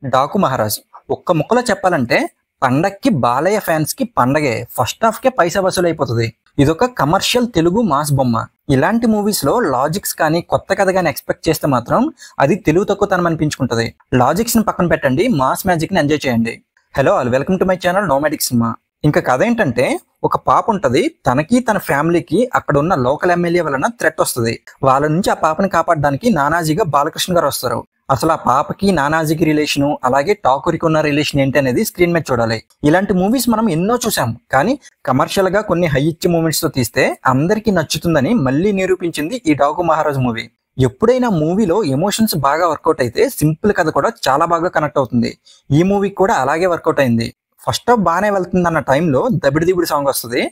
డాకు మహారాజ్ ఒక్క ముక్కలో చెప్పాలంటే పండక్కి బాలయ్య ఫ్యాన్స్ కి పండగే. ఫస్ట్ హాఫ్ కే పైసా వసూలు అయిపోతుంది. ఇదొక కమర్షియల్ తెలుగు మాస్ బొమ్మ. ఇలాంటి మూవీస్ లో లాజిక్స్ కానీ కొత్త కథ కానీ ఎక్స్పెక్ట్ చేస్తే మాత్రం అది తెలుగు తక్కువతనం అనిపించుకుంటది. లాజిక్స్ ని పక్కన పెట్టండి, మాస్ మ్యాజిక్ ని ఎంజాయ్ చేయండి. Hello all, welcome to my channel nomadic cinema. ఇంకా కథ ఏంటంటే, ఒక పాప ఉంటది. తనకి తన ఫ్యామిలీకి అక్కడ ఉన్న లోకల్ ఎమ్మెల్యే వలన థ్రెట్ వస్తుంది. వాళ్ళ నుంచి ఆ పాపని కాపాడడానికి నానాజీగా బాలకృష్ణ గారు వస్తారు. అసలు ఆ పాపకి నానాజీకి రిలేషను, అలాగే టాకూరికి ఉన్న రిలేషన్ ఏంటి అనేది స్క్రీన్ మీద చూడాలి. ఇలాంటి మూవీస్ మనం ఎన్నో చూసాం, కానీ కమర్షియల్ గా కొన్ని హై ఇచ్చి మూమెంట్స్ తో తీస్తే అందరికీ నచ్చుతుందని మళ్ళీ నిరూపించింది ఈ డాకు మహారాజ్ మూవీ. ఎప్పుడైనా మూవీలో ఎమోషన్స్ బాగా వర్కౌట్ అయితే సింపుల్ కథ కూడా చాలా బాగా కనెక్ట్ అవుతుంది. ఈ మూవీకి కూడా అలాగే వర్కౌట్ అయింది. ఫస్ట్ హాఫ్ బాగానే వెళ్తుంది అన్న టైంలో దబిడి సాంగ్ వస్తుంది.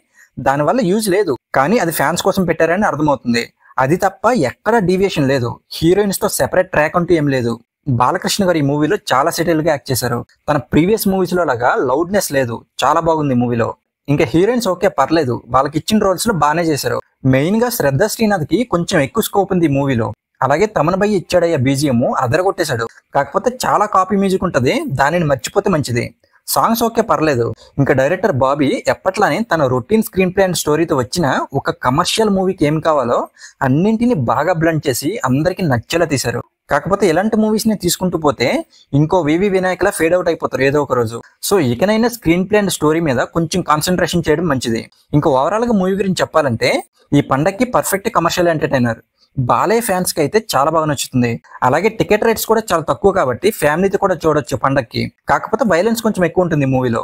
దానివల్ల యూజ్ లేదు, కానీ అది ఫ్యాన్స్ కోసం పెట్టారని అర్థమవుతుంది. అది తప్ప ఎక్కడ డీవియేషన్ లేదు. హీరోయిన్స్ తో సెపరేట్ ట్రాక్ అంటూ ఏం లేదు. బాలకృష్ణ గారు ఈ మూవీలో చాలా సెటిల్ గా యాక్ట్ చేశారు. తన ప్రీవియస్ మూవీస్ లో లాగా లౌడ్నెస్ లేదు, చాలా బాగుంది మూవీలో. ఇంకా హీరోయిన్స్ ఓకే పర్లేదు, వాళ్ళకి ఇచ్చిన రోల్స్ లో బాగానే చేశారు. మెయిన్ గా శ్రద్ధ శ్రీనాథ్ కి కొంచెం ఎక్కువ స్కోప్ ఉంది ఈ మూవీలో. అలాగే తమన్ భయ్య ఇచ్చాడయ్య బీజిఎం అదరగొట్టేశాడు. కాకపోతే చాలా కాపీ మ్యూజిక్ ఉంటది, దానిని మర్చిపోతే మంచిది. సాంగ్స్ ఓకే పర్లేదు. ఇంకా డైరెక్టర్ బాబీ ఎప్పట్లానే తన రొటీన్ స్క్రీన్ ప్లే అండ్ స్టోరీతో వచ్చిన ఒక కమర్షియల్ మూవీకి ఏం కావాలో అన్నింటినీ బాగా బ్లెండ్ చేసి అందరికి నచ్చేలా తీశారు. కాకపోతే ఇలాంటి మూవీస్ ని తీసుకుంటూ పోతే ఇంకో వివి వినాయకులా ఫేడ్ అవుట్ అయిపోతారు ఏదో ఒక రోజు. సో ఇకనైనా స్క్రీన్ ప్లే అండ్ స్టోరీ మీద కొంచెం కాన్సన్ట్రేషన్ చేయడం మంచిది. ఇంకా ఓవరాల్ గా మూవీ గురించి చెప్పాలంటే, ఈ పండక్కి perfect commercial entertainer. Balayya fans కి అయితే చాలా బాగా నచ్చుతుంది. అలాగే టికెట్ రేట్స్ కూడా చాలా తక్కువ కాబట్టి ఫ్యామిలీతో కూడా చూడొచ్చు పండక్కి. కాకపోతే వైలెన్స్ కొంచెం ఎక్కువ ఉంటుంది మూవీలో.